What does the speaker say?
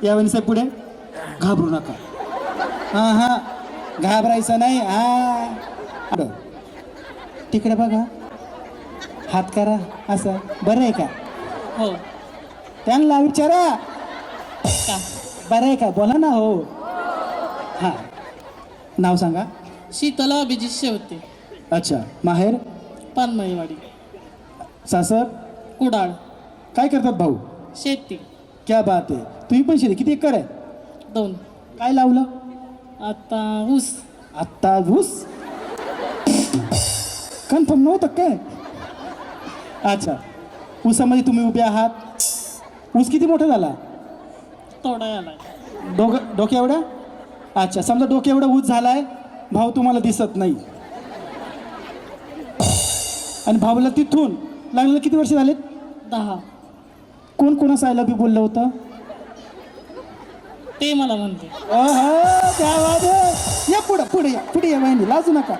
या वहिनी साहेब पुढे. घाबरू नका. हां हां घाबरायचं नाही. हां तिकडे बघा, हात करा असं. बरं आहे का? हो. त्यांना विचारा का? बरं आहे का? बोला ना. हो. हां नाव सांगा. शीतला अभिजित शेवते. अच्छा. माहेर? पानमळीवाडी. सासर? कुडाळ. काय करतात भाऊ? शेती. क्या बात आहे. तुम्ही पण शेती किती एकर आहे? 2. काय लावलं? आता ऊस. आत्ता ऊस? कन्फर्म नव्हतं काय? अच्छा. ऊसामध्ये तुम्ही उभे आहात. ऊस किती मोठा झाला? तोडा आलाय. डोक्या एवढ्या? अच्छा. समजा डोक्या एवढा ऊस झालाय, भाऊ तुम्हाला दिसत नाही. आणि भाऊला तिथून लागलेलं किती वर्ष झालेत? 10. कोण कोणाचं आय लव्ह यू बोललं होतं? ते मला म्हणते. त्या या पुढे पुढे या पुढे या बहिणी, लाजू नका.